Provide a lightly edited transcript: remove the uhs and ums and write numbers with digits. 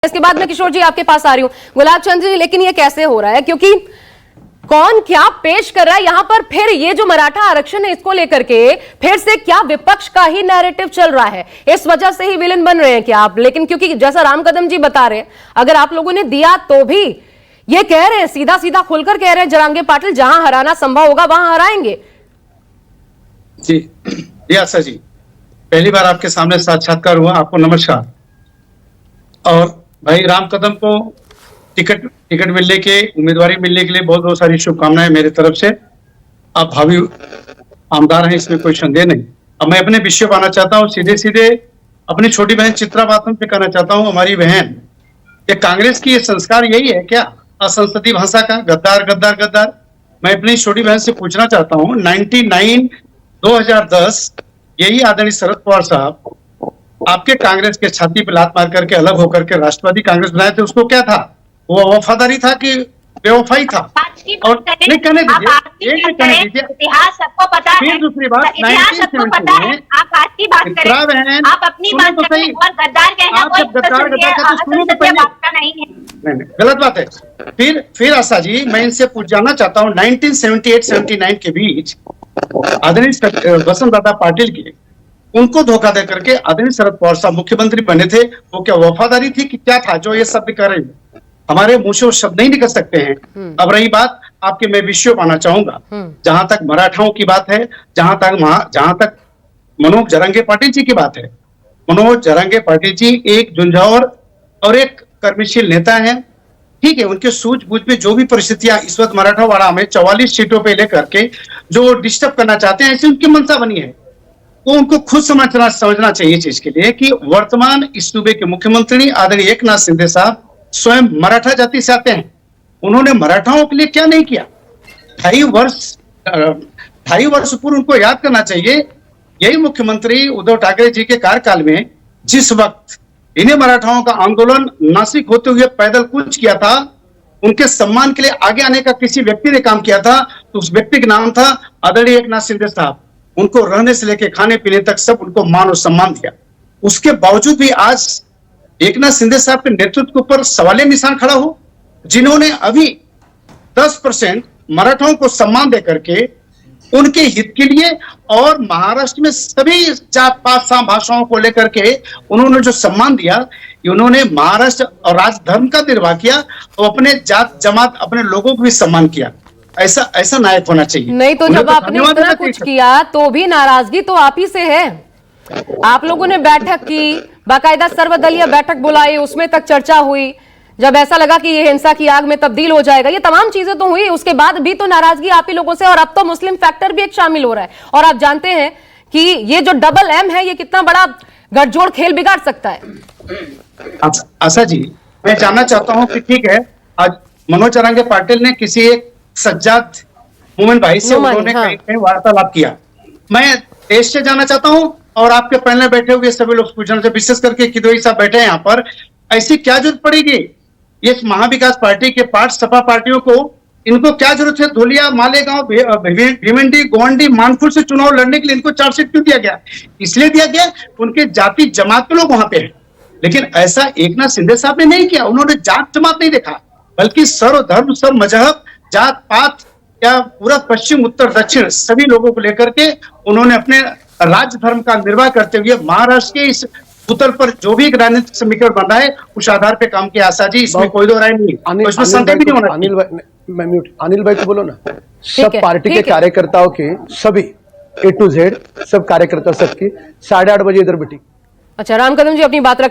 इसके बाद मैं किशोर जी आपके पास आ रही हूं। गुलाब चंद जी, लेकिन ये कैसे हो रहा है, क्योंकि कौन क्या पेश कर रहा है यहां पर? फिर ये जो मराठा आरक्षण है इसको लेकर के फिर से क्या विपक्ष का ही नैरेटिव चल रहा है? इस वजह से ही विलेन बन रहे हैं क्या आप? लेकिन क्योंकि जैसा राम कदम जी बता रहे हैं, अगर आप लोगों ने दिया तो भी ये कह रहे हैं, सीधा सीधा खुलकर कह रहे हैं, जरांगे पाटिल जहां हराना संभव होगा वहां हराएंगे। जी आशा जी, पहली बार आपके सामने साक्षात्कार हुआ, आपको नमस्कार। और भाई राम कदम को टिकट मिलने के, उम्मीदवारी मिलने के लिए बहुत बहुत सारी शुभकामनाएं मेरी तरफ से। आप भावी आमदार हैं, इसमें कोई संदेह नहीं। अब मैं अपने विषय पर आना चाहता हूँ, सीधे सीधे अपनी छोटी बहन चित्रा बातम पे कहना चाहता हूँ। हमारी बहन, ये कांग्रेस की ये संस्कार यही है क्या, असंसदीय भाषा का? गद्दार गद्दार गद्दार। मैं अपनी छोटी बहन से पूछना चाहता हूँ, 2010 यही आदरणीय शरद पवार साहब आपके कांग्रेस के छाती पे लात मार करके अलग होकर के राष्ट्रवादी कांग्रेस बनाए थे, उसको क्या था? वो वफादारी था कि बेवफाई था? और नहीं कहने दीजिए, इतिहास सबको पता है। फिर दूसरी बात, इतिहास सबको पता है, आप आज की बात करें, आप अपनी बात करें और गद्दार कहना कोई बात का नहीं है। नहीं, गलत बात है। फिर आशा जी, मैं इनसे पूछ जानना चाहता हूँ, 1978-79 के बीच आदरणीय वसंत दादा पाटिल के, उनको धोखा दे करके आदरणीय शरद पवार साहब मुख्यमंत्री बने थे। वो क्या वफादारी थी कि क्या था जो ये शब्द कर रहे हैं? हमारे मुंह से वो शब्द नहीं निकल सकते हैं। अब रही बात आपके, मैं विषयों पर आना चाहूंगा। जहां तक मराठाओं की बात है, जहां तक मनोज जरांगे पाटिल जी की बात है, मनोज जरांगे पाटिल जी एक झुंझावर और एक कर्मशील नेता है। ठीक है, उनके सूझबूझ में जो भी परिस्थितियां इस वक्त मराठावाड़ा में 44 सीटों पे लेकर के जो डिस्टर्ब करना चाहते हैं, ऐसी उनकी मंशा बनी है। वो उनको खुद समझना चाहिए चीज के लिए कि वर्तमान इस सूबे के मुख्यमंत्री आदरणीय एकनाथ शिंदे साहब स्वयं मराठा जाति से आते हैं। उन्होंने मराठाओं के लिए क्या नहीं किया? 2.5 वर्ष पूर्व उनको याद करना चाहिए। यही मुख्यमंत्री उद्धव ठाकरे जी के कार्यकाल में जिस वक्त इन्हें मराठाओं का आंदोलन नासिक होते हुए पैदल कूच किया था, उनके सम्मान के लिए आगे आने का किसी व्यक्ति ने काम किया था, तो उस व्यक्ति का नाम था आदरणीय एकनाथ शिंदे साहब। उनको रहने से लेकर खाने पीने तक सब उनको मान और सम्मान दिया। उसके बावजूद भी आज एकनाथ शिंदे साहब के नेतृत्व के ऊपर सवालिया निशान खड़ा हो, जिन्होंने अभी 10% मराठाओं को सम्मान देकर के उनके हित के लिए और महाराष्ट्र में सभी जात पात भाषाओं को लेकर के उन्होंने जो सम्मान दिया, उन्होंने महाराष्ट्र और राजधर्म का निर्वाह किया और अपने जात जमात अपने लोगों को भी सम्मान किया। ऐसा नायक होना चाहिए। नहीं तो जब आपने इतना कुछ किया तो भी नाराजगी तो आप ही से है। आप लोगों ने बैठक की, बाकायदा सर्वदलीय बैठक बुलाई, उसमें तक चर्चा हुई। जब ऐसा लगा कि ये हिंसा की आग में तब्दील हो जाएगा, ये तमाम चीजें तो हुई, उसके बाद भी तो नाराजगी आप ही लोगों से। और अब तो मुस्लिम फैक्टर भी एक शामिल हो रहा है। और आप जानते हैं कि ये जो डबल एम है, ये कितना बड़ा गठजोड़ खेल बिगाड़ सकता है। आशा जी, मैं जानना चाहता हूं कि ठीक है, आज मनोज जरांगे पाटिल ने किसी एक सज्जाद मोमिन भाई से उन्होंने कहीं वार्तालाप किया। मैं देश से जाना चाहता हूं और आपके पैनल बैठे हुए सभी लोग पूछना, विशेष करके किदोई साहब बैठे हैं यहाँ पर, ऐसी क्या जरूरत पड़ेगी ये महाविकास पार्टी के पार्ट सपा पार्टियों को? इनको क्या जरूरत है धोलिया, मालेगांव, भिवंडी, गोंडी, मानपुर से चुनाव लड़ने के लिए इनको चार्जशीट क्यों दिया गया? इसलिए दिया गया उनके जाति जमात के लोग वहां पे हैं। लेकिन ऐसा एकनाथ शिंदे साहब ने नहीं किया। उन्होंने जात जमात नहीं देखा, बल्कि सर्व धर्म, सर्व मजहब, जात पात या पूरा पश्चिम उत्तर दक्षिण सभी लोगों को लेकर के उन्होंने अपने राज्य धर्म का निर्वाह करते हुए महाराष्ट्र के इस भूतल पर जो भी राजनीतिक समीकरण बन रहा है उस आधार पे काम किया। आशा जी, इसमें कोई दो राय नहीं, इसमें संदेह भी नहीं होना। अनिल भाई को बोलो ना। सब पार्टी के कार्यकर्ताओं के सभी A to Z सब कार्यकर्ता सबकी 8:30 बजे इधर बैठी। अच्छा, राम कदम जी अपनी बात रख